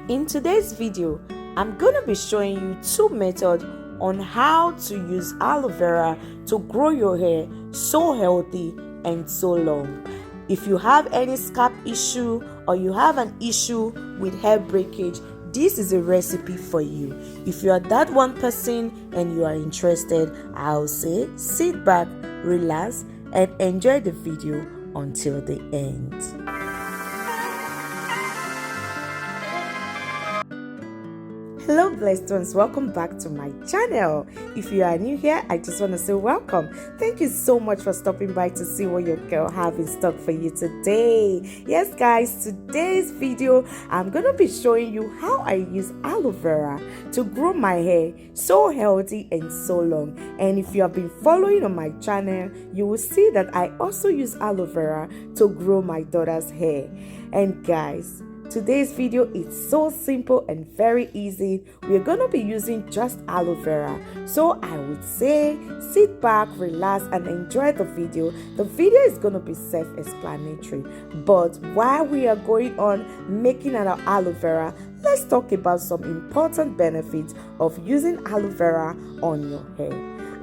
In today's video, I'm going to be showing you two methods on how to use aloe vera to grow your hair so healthy and so long. If you have any scalp issue or you have an issue with hair breakage, this is a recipe for you. If you are that one person and you are interested, I'll say sit back, relax, and enjoy the video until the end. Hello blessed ones, welcome back to my channel. If you are new here, I just want to say welcome. Thank you so much for stopping by to see what your girl have in stock for you today. Yes guys, today's video I'm gonna be showing you how I use aloe vera to grow my hair so healthy and so long. And if you have been following on my channel, you will see that I also use aloe vera to grow my daughter's hair. And guys, today's video is so simple and very easy. We're gonna be using just aloe vera. So I would say sit back, relax, and enjoy the video. The video is gonna be self-explanatory. But while we are going on making our aloe vera, let's talk about some important benefits of using aloe vera on your hair.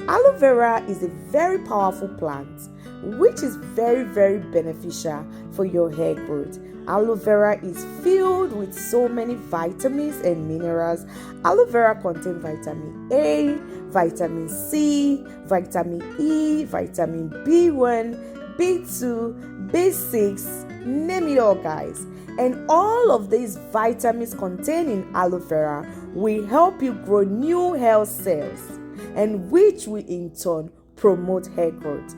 Aloe vera is a very powerful plant which is very beneficial for your hair growth. Aloe vera is filled with so many vitamins and minerals. Aloe vera contains vitamin A, vitamin C, vitamin E, vitamin B1, B2, B6, name it all guys. And all of these vitamins contained in aloe vera will help you grow new hair cells, and which will in turn promote hair growth.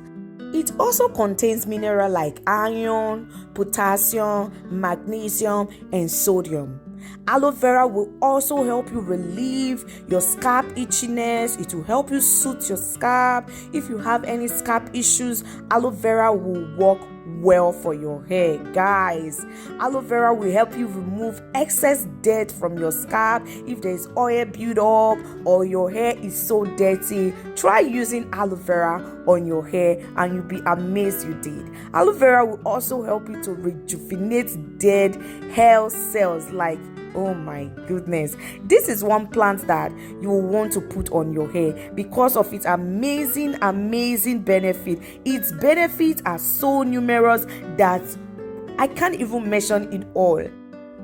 It also contains minerals like iron, potassium, magnesium, and sodium. Aloe vera will also help you relieve your scalp itchiness. It will help you soothe your scalp. If you have any scalp issues, aloe vera will work well for your hair. Guys, aloe vera will help you remove excess dirt from your scalp. If there is oil buildup or your hair is so dirty, try using aloe vera on your hair and you'll be amazed you did. Aloe vera will also help you to rejuvenate dead hair cells. Like, oh my goodness, this is one plant that you will want to put on your hair because of its amazing benefit. Its benefits are so numerous that I can't even mention it all.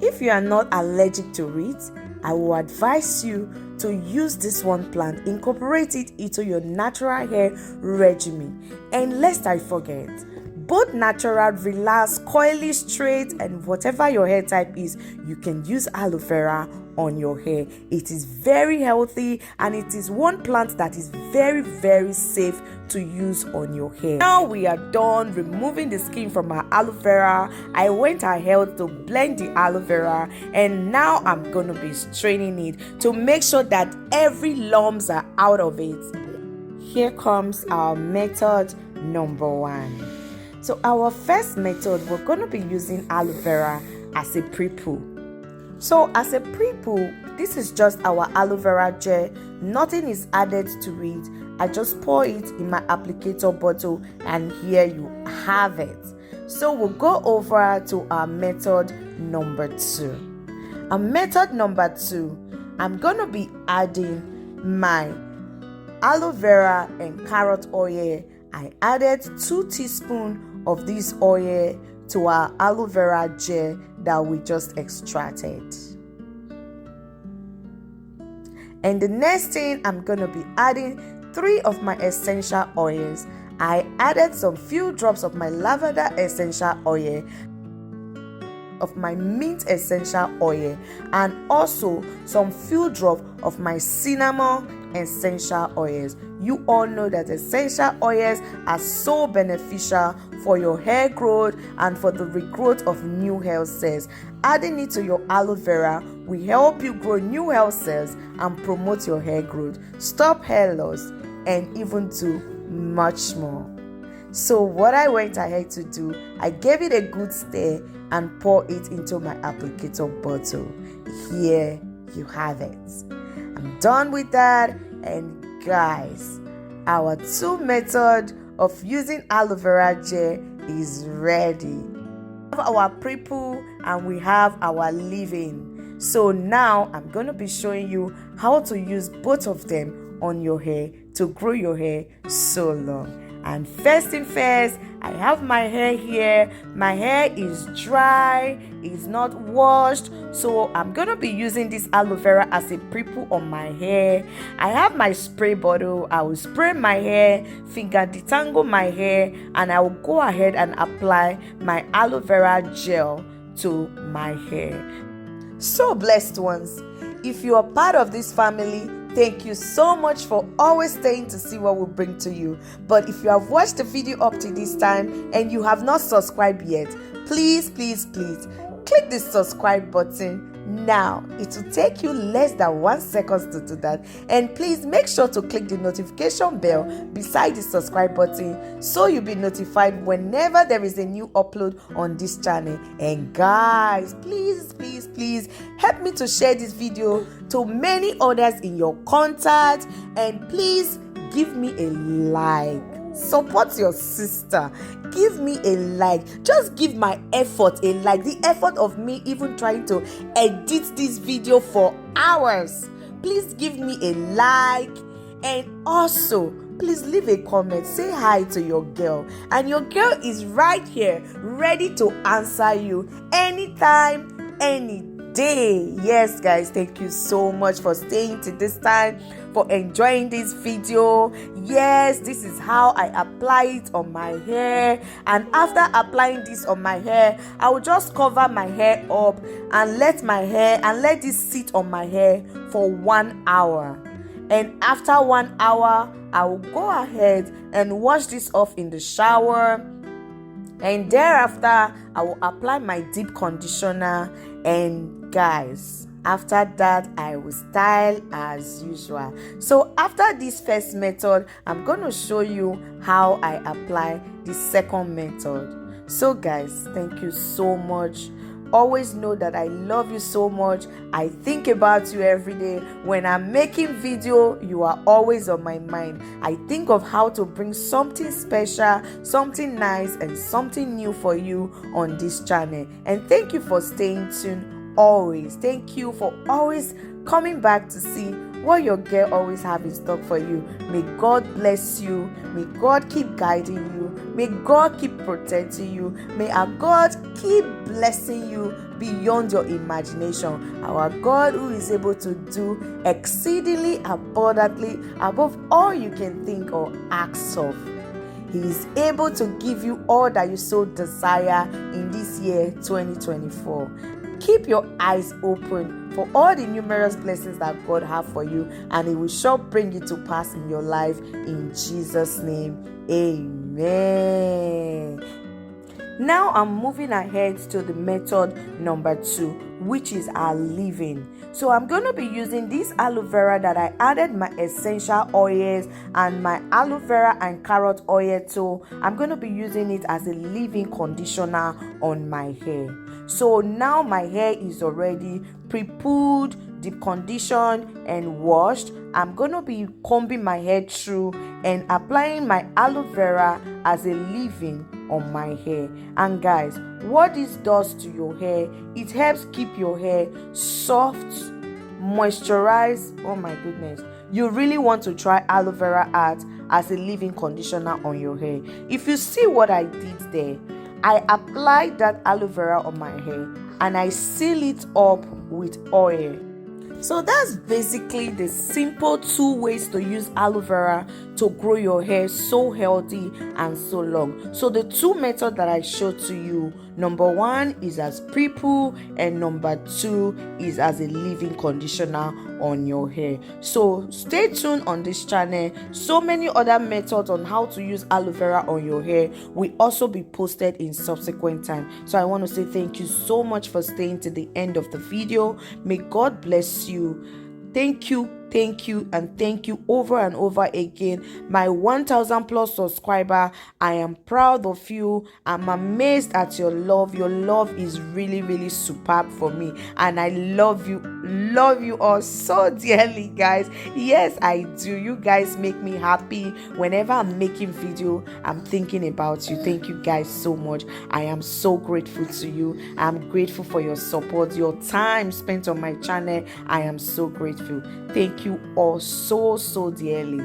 If you are not allergic to it, I will advise you to use this one plant, incorporate it into your natural hair regimen. And lest I forget, both natural, relaxed, coily, straight, and whatever your hair type is, you can use aloe vera on your hair. It is very healthy and it is one plant that is very safe to use on your hair. Now we are done removing the skin from our aloe vera. I went ahead to blend the aloe vera and now I'm going to be straining it to make sure that every lumps are out of it. Here comes our method number 1. So our first method, we're going to be using aloe vera as a pre-poo. So as a pre-poo, this is just our aloe vera gel. Nothing is added to it. I just pour it in my applicator bottle and here you have it. So we'll go over to our method number 2. Our method number 2, I'm going to be adding my aloe vera and carrot oil. I added 2 teaspoons of this oil to our aloe vera gel that we just extracted. And the next thing, I'm going to be adding 3 of my essential oils. I added some few drops of my lavender essential oil, of my mint essential oil, and also some few drops of my cinnamon essential oils. You all know that essential oils are so beneficial for your hair growth and for the regrowth of new hair cells. Adding it to your aloe vera will help you grow new hair cells and promote your hair growth, stop hair loss, and even do much more. So what I went ahead to do, I gave it a good stir and pour it into my applicator bottle. Here you have it. I'm done with that, and guys, our 2 method of using aloe vera gel is ready. We have our pre-poo and we have our leave-in. So now I'm going to be showing you how to use both of them on your hair to grow your hair so long. And first thing first, I have my hair here. My hair is dry, it's not washed, so I'm gonna be using this aloe vera as a pre-poo on my hair. I have my spray bottle. I will spray my hair, finger detangle my hair, and I will go ahead and apply my aloe vera gel to my hair. So blessed ones, if you are part of this family, thank you so much for always staying to see what we bring to you. But if you have watched the video up to this time and you have not subscribed yet, please click the subscribe button now. It will take you less than 1 second to do that. And please make sure to click the notification bell beside the subscribe button so you'll be notified whenever there is a new upload on this channel. And guys, please help me to share this video to many others in your contact, and please give me a like. Support your sister. Give me a like. Just give my effort a like. The effort of me even trying to edit this video for hours. Please give me a like, and also please leave a comment. Say hi to your girl, and your girl is right here ready to answer you anytime, any day. Yes guys, thank you so much for staying to this time, for enjoying this video. Yes, this is how I apply it on my hair, and after applying this on my hair, I will just cover my hair up and let this sit on my hair for 1 hour. And after 1 hour, I will go ahead and wash this off in the shower, and thereafter I will apply my deep conditioner. And guys, after that I will style as usual. So after this first method, I'm going to show you how I apply the second method. So guys, thank you so much. Always know that I love you so much. I think about you every day. When I'm making video, you are always on my mind. I think of how to bring something special, something nice, and something new for you on this channel. And thank you for staying tuned always. Thank you for always coming back to see what your girl always have in stock for you. May God bless you. May God keep guiding you. May God keep protecting you. May our God keep blessing you beyond your imagination. Our God, who is able to do exceedingly abundantly above all you can think or ask of. He is able to give you all that you so desire in this year 2024. Keep your eyes open for all the numerous blessings that God have for you, and He will sure bring it to pass in your life in Jesus' name. Amen. Now I'm moving ahead to the method number 2, which is our leave-in. So I'm going to be using this aloe vera that I added my essential oils and my aloe vera and carrot oil to. I'm going to be using it as a leave-in conditioner on my hair. So now my hair is already pre-pooed, deep conditioned, and washed. I'm going to be combing my hair through and applying my aloe vera as a leave-in on my hair. And guys, what this does to your hair, it helps keep your hair soft, moisturized. Oh my goodness, you really want to try aloe vera art as a leave-in conditioner on your hair. If you see what I did there, I applied that aloe vera on my hair and I seal it up with oil. So that's basically the simple 2 ways to use aloe vera to grow your hair so healthy and so long. So the 2 methods that I showed to you, number 1 is as pre-poo and number 2 is as a leave-in conditioner on your hair. So stay tuned on this channel. So many other methods on how to use aloe vera on your hair will also be posted in subsequent time. So I want to say thank you so much for staying to the end of the video. May God bless you. Thank you, and thank you over and over again. My 1,000 plus subscriber, I am proud of you. I'm amazed at your love. Your love is really superb for me, and I love you love you all so dearly, guys. Yes, I do. You guys make me happy. Whenever I'm making video, I'm thinking about you. Thank you guys so much. I am so grateful to you. I'm grateful for your support, your time spent on my channel. I am so grateful. Thank you all so dearly,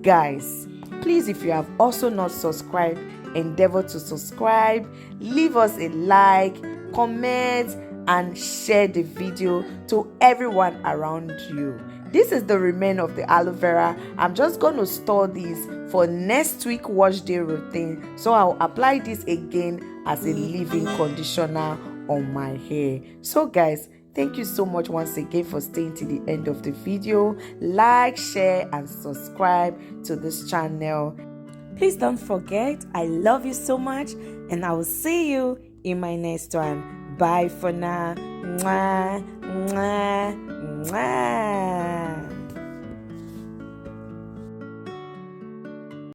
guys. Please, if you have also not subscribed, endeavor to subscribe, leave us a like, comment, and share the video to everyone around you. This is the remain of the aloe vera. I'm just going to store this for next week wash day routine, so I'll apply this again as a leave-in conditioner on my hair. So guys, thank you so much once again for staying to the end of the video. Like, share, and subscribe to this channel. Please don't forget, I love you so much, and I will see you in my next one. Bye for now. Mwah, mwah, mwah.